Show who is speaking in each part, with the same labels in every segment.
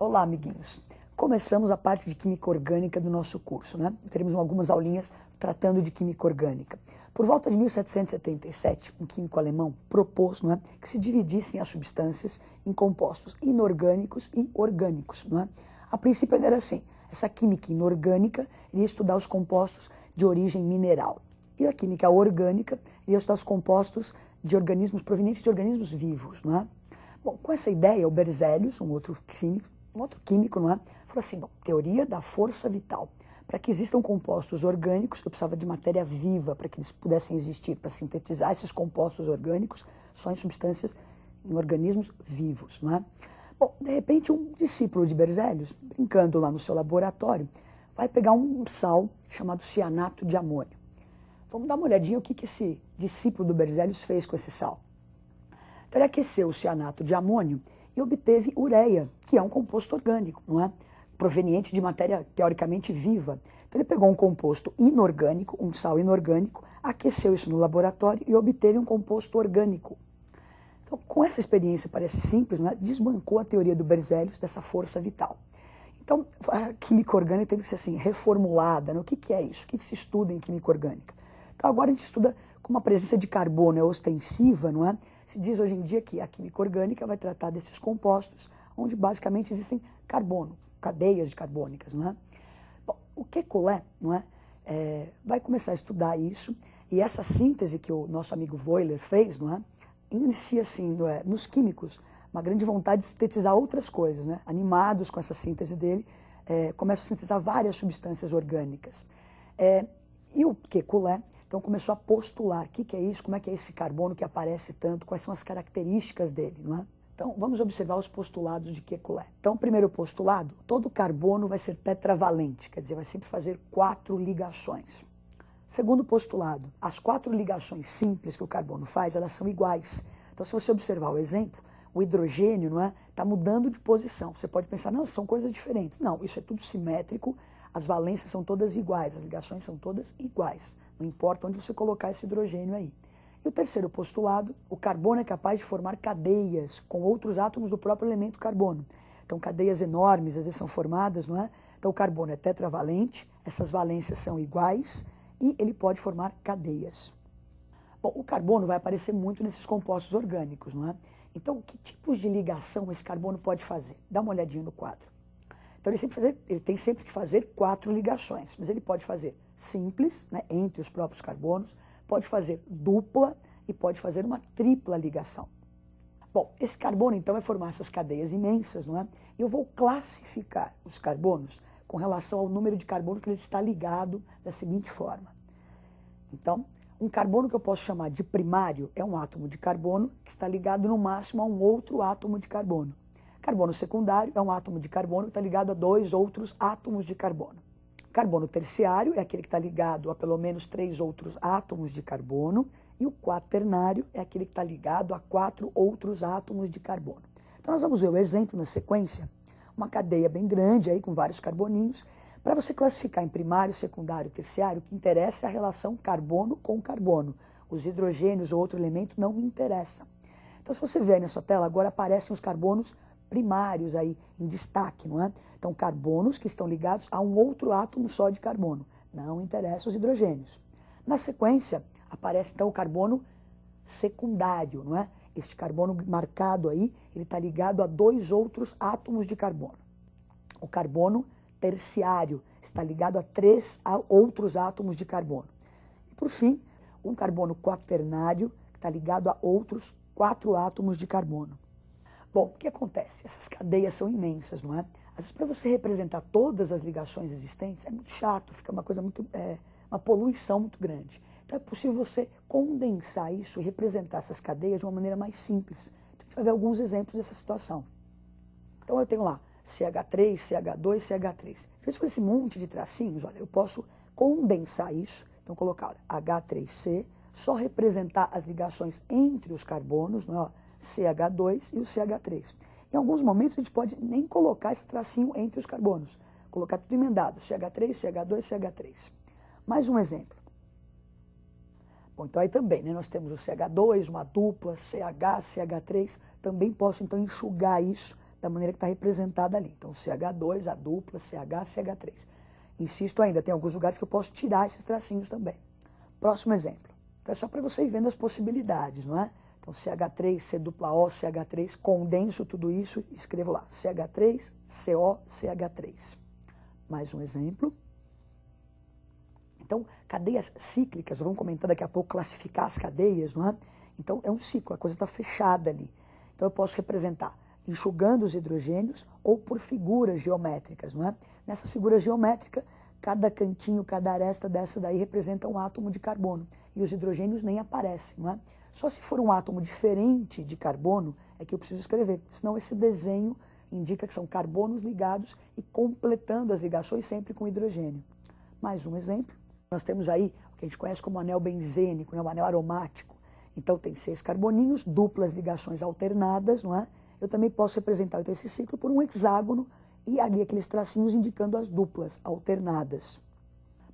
Speaker 1: Olá, amiguinhos. Começamos a parte de Química Orgânica do nosso curso, né? Teremos algumas aulinhas tratando de Química Orgânica. Por volta de 1777, um químico alemão propôs, não é, que se dividissem as substâncias em compostos inorgânicos e orgânicos, não é? A princípio era assim, essa química inorgânica iria estudar os compostos de origem mineral. E a química orgânica iria estudar os compostos de organismos provenientes de organismos vivos, não é? Bom, com essa ideia, o Berzelius, um outro químico, não é? Falou assim, bom, teoria da força vital. Para que existam compostos orgânicos, eu precisava de matéria viva para que eles pudessem existir, para sintetizar esses compostos orgânicos só em substâncias, em organismos vivos, não é? Bom, de repente um discípulo de Berzelius, brincando lá no seu laboratório, vai pegar um sal chamado cianato de amônio. Vamos dar uma olhadinha o que esse discípulo do Berzelius fez com esse sal. Então ele aqueceu o cianato de amônio e obteve ureia, que é um composto orgânico, não é? Proveniente de matéria teoricamente viva. Então ele pegou um composto inorgânico, um sal inorgânico, aqueceu isso no laboratório e obteve um composto orgânico. Então, com essa experiência, parece simples, não é? Desbancou a teoria do Berzelius dessa força vital. Então, a química orgânica teve que ser assim, reformulada, né? O que é isso? O que se estuda em química orgânica? Então, agora a gente estuda como a presença de carbono é ostensiva, não é? Se diz hoje em dia que a química orgânica vai tratar desses compostos, onde basicamente existem carbono, cadeias carbônicas, não é? Bom, o Kekulé, não é? Vai começar a estudar isso, e essa síntese que o nosso amigo Wöhler fez, não é? Inicia assim, não é? Nos químicos, uma grande vontade de sintetizar outras coisas, né? Animados com essa síntese dele, começam a sintetizar várias substâncias orgânicas. E o Kekulé, então, começou a postular o que é isso, como é que é esse carbono que aparece tanto, quais são as características dele, não é? Então, vamos observar os postulados de Kekulé. Então, o primeiro postulado, todo carbono vai ser tetravalente, quer dizer, vai sempre fazer 4 ligações. Segundo postulado, as 4 ligações simples que o carbono faz, elas são iguais. Então, se você observar o exemplo, o hidrogênio, não é, está mudando de posição. Você pode pensar, não, são coisas diferentes. Não, isso é tudo simétrico, as valências são todas iguais, as ligações são todas iguais. Não importa onde você colocar esse hidrogênio aí. E o terceiro postulado, o carbono é capaz de formar cadeias com outros átomos do próprio elemento carbono. Então, cadeias enormes, às vezes são formadas, não é? Então, o carbono é tetravalente, essas valências são iguais e ele pode formar cadeias. Bom, o carbono vai aparecer muito nesses compostos orgânicos, não é? Então, que tipos de ligação esse carbono pode fazer? Dá uma olhadinha no quadro. Então, ele tem sempre que fazer 4 ligações, mas ele pode fazer simples, né, entre os próprios carbonos, pode fazer dupla e pode fazer uma tripla ligação. Bom, esse carbono, então, vai formar essas cadeias imensas, não é? E eu vou classificar os carbonos com relação ao número de carbono que ele está ligado da seguinte forma. Então, um carbono que eu posso chamar de primário é um átomo de carbono que está ligado no máximo a um outro átomo de carbono. Carbono secundário é um átomo de carbono que está ligado a 2 outros átomos de carbono. Carbono terciário é aquele que está ligado a pelo menos 3 outros átomos de carbono. E o quaternário é aquele que está ligado a 4 outros átomos de carbono. Então nós vamos ver o exemplo na sequência, uma cadeia bem grande aí com vários carboninhos. Para você classificar em primário, secundário e terciário, o que interessa é a relação carbono com carbono. Os hidrogênios ou outro elemento não me interessam. Então se você ver aí na sua tela, agora aparecem os carbonos primários aí em destaque, não é? Então, carbonos que estão ligados a um outro átomo só de carbono. Não interessam os hidrogênios. Na sequência, aparece então o carbono secundário, não é? Este carbono marcado aí, ele está ligado a 2 outros átomos de carbono. O carbono terciário está ligado a 3 outros átomos de carbono. E, por fim, um carbono quaternário que está ligado a outros 4 átomos de carbono. Bom, o que acontece? Essas cadeias são imensas, não é? Às vezes, para você representar todas as ligações existentes, é muito chato, fica uma coisa muito, uma poluição muito grande. Então, é possível você condensar isso e representar essas cadeias de uma maneira mais simples. Então, a gente vai ver alguns exemplos dessa situação. Então, eu tenho lá CH3, CH2, CH3. Se eu esse monte de tracinhos, olha, eu posso condensar isso. Então, colocar H3C, só representar as ligações entre os carbonos, não é? CH2 e o CH3. Em alguns momentos a gente pode nem colocar esse tracinho entre os carbonos, colocar tudo emendado, CH3, CH2, CH3. Mais um exemplo. Bom, então aí também, né, nós temos o CH2, uma dupla, CH, CH3, também posso então enxugar isso da maneira que está representada ali. Então, CH2, a dupla, CH, CH3. Insisto ainda, tem alguns lugares que eu posso tirar esses tracinhos também. Próximo exemplo. Então, é só para você ir vendo as possibilidades, não é? Então, CH3, C dupla O, CH3, condenso tudo isso e escrevo lá, CH3, CO, CH3. Mais um exemplo. Então, cadeias cíclicas, vamos comentar daqui a pouco, classificar as cadeias, não é? Então, é um ciclo, a coisa está fechada ali. Então, eu posso representar enxugando os hidrogênios ou por figuras geométricas, não é? Nessas figuras geométricas, cada cantinho, cada aresta dessa daí representa um átomo de carbono. E os hidrogênios nem aparecem, não é? Só se for um átomo diferente de carbono é que eu preciso escrever. Senão esse desenho indica que são carbonos ligados e completando as ligações sempre com hidrogênio. Mais um exemplo. Nós temos aí o que a gente conhece como anel benzênico, né? Um anel aromático. Então tem 6 carboninhos, duplas ligações alternadas, não é? Eu também posso representar então, esse ciclo por um hexágono e ali aqueles tracinhos indicando as duplas alternadas.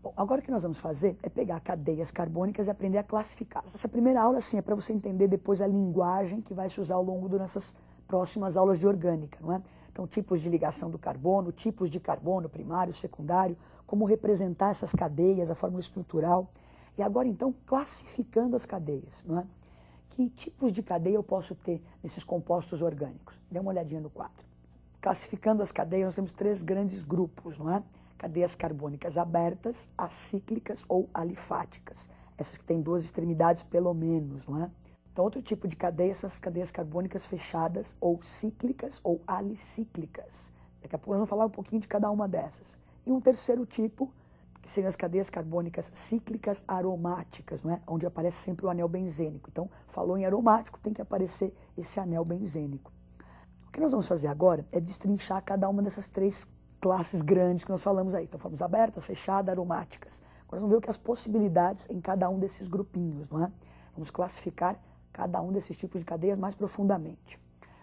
Speaker 1: Bom, agora o que nós vamos fazer é pegar cadeias carbônicas e aprender a classificá-las. Essa primeira aula, sim, é para você entender depois a linguagem que vai se usar ao longo dessas próximas aulas de orgânica, não é? Então, tipos de ligação do carbono, tipos de carbono primário, secundário, como representar essas cadeias, a fórmula estrutural. E agora, então, classificando as cadeias, não é? Que tipos de cadeia eu posso ter nesses compostos orgânicos? Dê uma olhadinha no quadro. Classificando as cadeias, nós temos 3 grandes grupos, não é? Cadeias carbônicas abertas, acíclicas ou alifáticas. Essas que têm 2 extremidades pelo menos, não é? Então, outro tipo de cadeia são as cadeias carbônicas fechadas ou cíclicas ou alicíclicas. Daqui a pouco nós vamos falar um pouquinho de cada uma dessas. E um terceiro tipo, que seriam as cadeias carbônicas cíclicas aromáticas, não é? Onde aparece sempre o anel benzênico. Então, falou em aromático, tem que aparecer esse anel benzênico. O que nós vamos fazer agora é destrinchar cada uma dessas 3 classes grandes que nós falamos aí. Então, falamos abertas, fechadas, aromáticas. Agora, nós vamos ver o que as possibilidades em cada um desses grupinhos, não é? Vamos classificar cada um desses tipos de cadeias mais profundamente.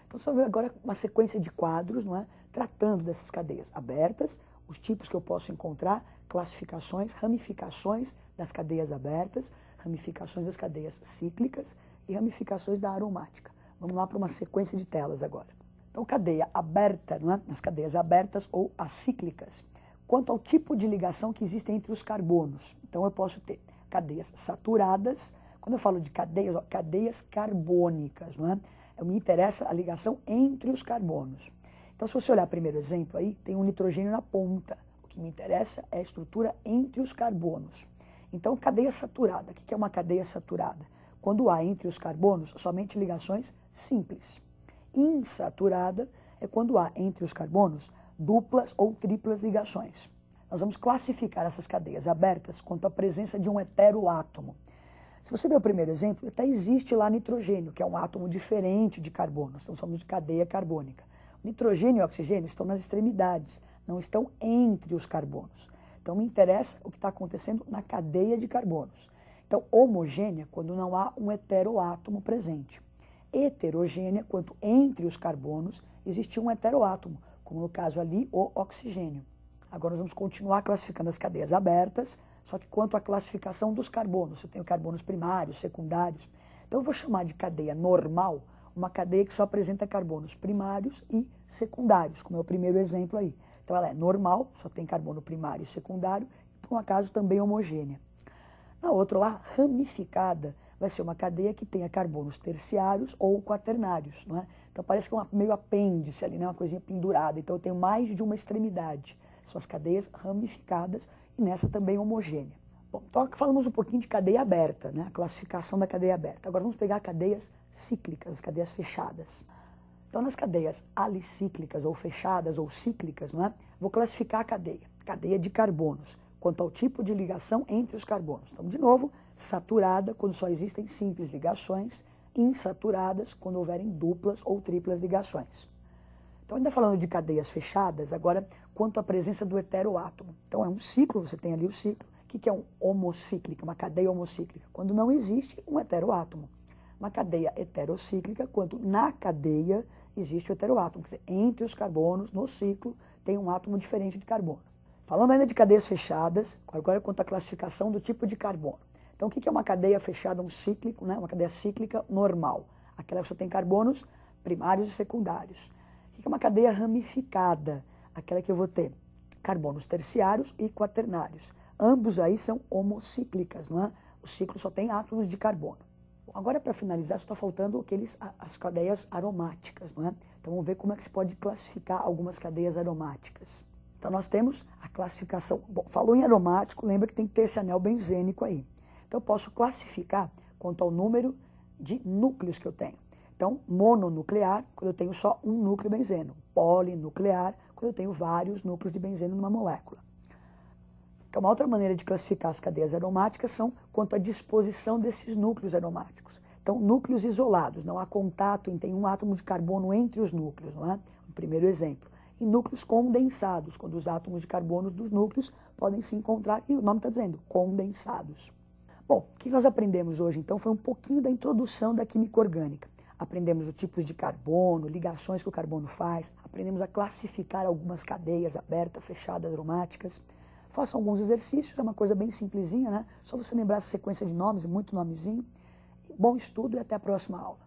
Speaker 1: Então, você vai ver agora uma sequência de quadros, não é? Tratando dessas cadeias abertas, os tipos que eu posso encontrar, classificações, ramificações das cadeias abertas, ramificações das cadeias cíclicas e ramificações da aromática. Vamos lá para uma sequência de telas agora. Então, cadeia aberta, não é? Nas cadeias abertas ou acíclicas. Quanto ao tipo de ligação que existe entre os carbonos. Então, eu posso ter cadeias saturadas. Quando eu falo de cadeias, ó, cadeias carbônicas, não é? Me interessa a ligação entre os carbonos. Então, se você olhar o primeiro exemplo aí, tem um nitrogênio na ponta. O que me interessa é a estrutura entre os carbonos. Então, cadeia saturada. O que é uma cadeia saturada? Quando há entre os carbonos somente ligações simples. Insaturada é quando há entre os carbonos duplas ou triplas ligações. Nós vamos classificar essas cadeias abertas quanto à presença de um heteroátomo. Se você ver o primeiro exemplo, até existe lá nitrogênio, que é um átomo diferente de carbono. Estamos falando de cadeia carbônica. O nitrogênio e o oxigênio estão nas extremidades, não estão entre os carbonos. Então, me interessa o que está acontecendo na cadeia de carbonos. Então, homogênea, quando não há um heteroátomo presente. Heterogênea, quando entre os carbonos existe um heteroátomo, como no caso ali, o oxigênio. Agora, nós vamos continuar classificando as cadeias abertas, só que quanto à classificação dos carbonos, eu tenho carbonos primários, secundários. Então, eu vou chamar de cadeia normal uma cadeia que só apresenta carbonos primários e secundários, como é o primeiro exemplo aí. Então, ela é normal, só tem carbono primário e secundário, e por um acaso também homogênea. Na outra lá, ramificada, vai ser uma cadeia que tenha carbonos terciários ou quaternários, não é? Então, parece que é meio apêndice ali, né? Uma coisinha pendurada. Então, eu tenho mais de uma extremidade. São as cadeias ramificadas e nessa também homogênea. Bom, então falamos um pouquinho de cadeia aberta, né? A classificação da cadeia aberta. Agora vamos pegar cadeias cíclicas, as cadeias fechadas. Então nas cadeias alicíclicas ou fechadas ou cíclicas, não é? Vou classificar a cadeia de carbonos, quanto ao tipo de ligação entre os carbonos. Então, de novo, saturada, quando só existem simples ligações, insaturadas, quando houverem duplas ou triplas ligações. Então, ainda falando de cadeias fechadas, agora, quanto à presença do heteroátomo. Então, é um ciclo, você tem ali o ciclo. O que é um homocíclica, uma cadeia homocíclica? Quando não existe um heteroátomo. Uma cadeia heterocíclica, quando na cadeia existe o heteroátomo. Quer dizer, entre os carbonos, no ciclo, tem um átomo diferente de carbono. Falando ainda de cadeias fechadas, agora quanto à classificação do tipo de carbono. Então, o que é uma cadeia fechada, um cíclico, né? Uma cadeia cíclica normal? Aquela que só tem carbonos primários e secundários. O que é uma cadeia ramificada? Aquela que eu vou ter carbonos terciários e quaternários. Ambos aí são homocíclicas, não é? O ciclo só tem átomos de carbono. Agora, para finalizar, só está faltando as cadeias aromáticas, não é? Então, vamos ver como é que se pode classificar algumas cadeias aromáticas. Então, nós temos a classificação. Bom, falou em aromático, lembra que tem que ter esse anel benzênico aí. Então, eu posso classificar quanto ao número de núcleos que eu tenho. Então, mononuclear, quando eu tenho só um núcleo benzeno. Polinuclear, quando eu tenho vários núcleos de benzeno numa molécula. Então, uma outra maneira de classificar as cadeias aromáticas são quanto à disposição desses núcleos aromáticos. Então, núcleos isolados, não há contato, tem um átomo de carbono entre os núcleos, não é? O primeiro exemplo. E núcleos condensados, quando os átomos de carbono dos núcleos podem se encontrar, e o nome está dizendo, condensados. Bom, o que nós aprendemos hoje, então, foi um pouquinho da introdução da química orgânica. Aprendemos os tipos de carbono, ligações que o carbono faz, aprendemos a classificar algumas cadeias abertas, fechadas, aromáticas. Façam alguns exercícios, é uma coisa bem simplesinha, né? Só você lembrar essa sequência de nomes, muito nomezinho. Bom estudo e até a próxima aula.